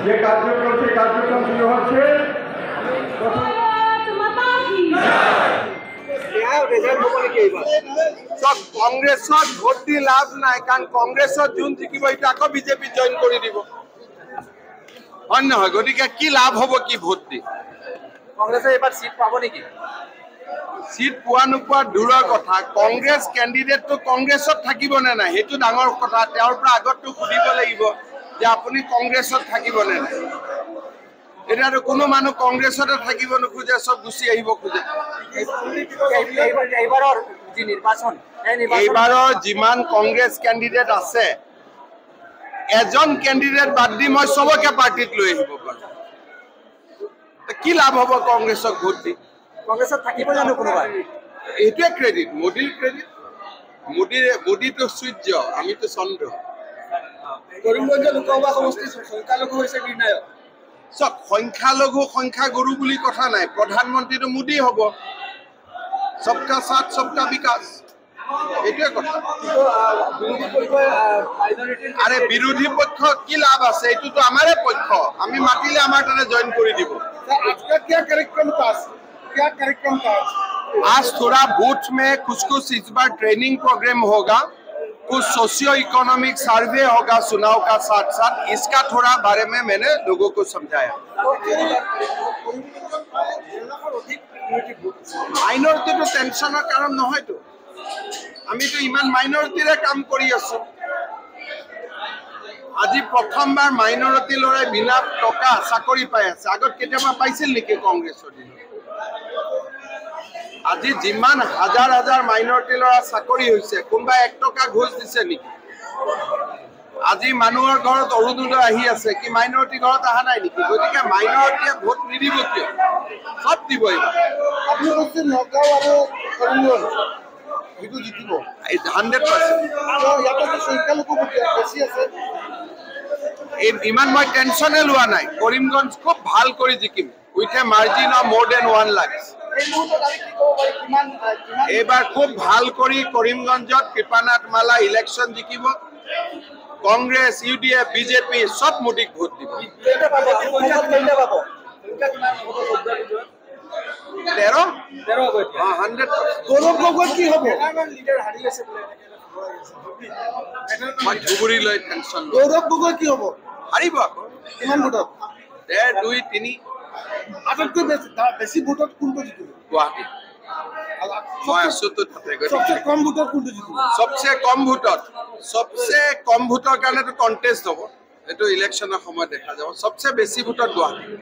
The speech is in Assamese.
যে কাৰ্যক্ৰম সেই কাৰ্যক্ৰম শুৰু হচ্ছে। কংগ্ৰেসত ভোট দি লাভ নাই, কাৰণ কংগ্ৰেছত যোন জিকিব সেইটো আকৌ বিজেপি জইন কৰি দিব, হয় নহয়? গতিকে কি লাভ হ'ব কি ভোট দি? কংগ্ৰেছে এইবাৰ সিট পাব নেকি? সিট পোৱা নোপোৱা দূৰৰ কথা, কংগ্ৰেছ কেণ্ডিডেটটো কংগ্ৰেছত থাকিব নে নাই সেইটো ডাঙৰ কথা। তেওঁৰ পৰা আগতটো সুধিব লাগিব যে আপুনি কংগ্ৰেছত থাকিব নে নাই। এতিয়াতো কোনো মানুহ কংগ্ৰেছতে থাকিব নোখোজে, চব গুচি আহিব খোজে। এইবাৰৰ যিমান কংগ্ৰেছ কেণ্ডিডেট আছে, এজন কেণ্ডিডেট বাদ দি মই চবকে পাৰ্টিত লৈ আহিব পাৰোঁ। কি লাভ হ'ব কংগ্ৰেছক ভোট দি? কংগ্ৰেছত থাকিব জানো কোনোবা? এইটোৱে ক্ৰেডিট, মোদীৰ ক্ৰেডিট। মোদীটো সূৰ্য, আমিতো চন্দ্ৰ। কৰিমগঞ্জ লোকসভা সমষ্টিৰ সংখ্যালঘু হৈছে নিৰ্ণায়ক। চব সংখ্যালঘু সংখ্যাগুৰু বুলি কথা নাই, প্ৰধানমন্ত্ৰীটো মোদী হ'ব। সবকা সাথ সবকা বিকাশ, এইটোৱে কথা। আৰে বিৰোধী পক্ষ কি লাভ আছে? এইটোতো আমাৰে পক্ষ, আমি মাতিলে আমাৰ তাতে জইন কৰি দিব। आज थोड़ा बूथ में कुछ इस बार ट्रेनिंग प्रोग्राम होगा, कुछ सोशियो इकोनॉमिक सर्वे होगा चुनाव का साथ साथ, इसका थोड़ा बारे में मैंने लोगों को समझाया। माइनरिटी तो टेंशनर कारण নহয় তো, আমি তো ইমান মাইনৰিটিৰে কাম কৰি আছো। আজি প্ৰথমবাৰ মাইনৰিটি লৰাই বিনা টকা চাকৰি পাই আছে, আগত কেতিয়াবা পাইছিল নেকি কংগ্ৰেছৰ দিনত? আজি যিমান হাজাৰ হাজাৰ মাইনৰিটি ল'ৰা চাকৰি হৈছে, কোনোবা 1 টকা ঘোষ দিছে নেকি? আজি মানুহৰ ঘৰত অৰুণোদয় আহি আছে, কি মাইনৰিটি ঘৰত অহা নাই নেকি? গতিকে মাইনৰিটিয়ে ভোট নিদিব কিয়? সব দিব। এইবাৰ আপুনি কৈছে নগাঁও আৰু কৰিমগঞ্জ সেইটো জিকিব 100%। ইয়াতে সংখ্যালঘু বেছি আছে। ইমান মই টেনচনে লোৱা নাই, কৰিমগঞ্জ খুব ভাল কৰি জিকিম, with a margin of more than 1 lakh. এইবাৰ খুব ভাল কৰি কৰিমগঞ্জত কৃপানাথ মালা ইলেকশ্যন জিকিব। কংগ্ৰেছ, UDF, বিজেপি সব মোদীক ভোট দিব। 100%। গৌৰৱ গগৈ কি হ'ব? মই ধুবুৰী লৈ টেনচন লৈ। গৌৰৱ গগৈ কি হ'ব? হাৰিব আকৌ। কিমান ভোটত? 1, 2, 3 আটাইতকৈ বেছি ভোটত কোনটো জিকিব? গুৱাহাটী। মই আছো তো তাতে। সবচে কম ভোটত কোনটো জিকিব? সবচে কম ভোটৰ কাৰণেতো কণ্টেষ্ট হ'ব, এইটো ইলেকশ্যনৰ সময়ত দেখা যাব। সবচে বেছি ভোটত গুৱাহাটী।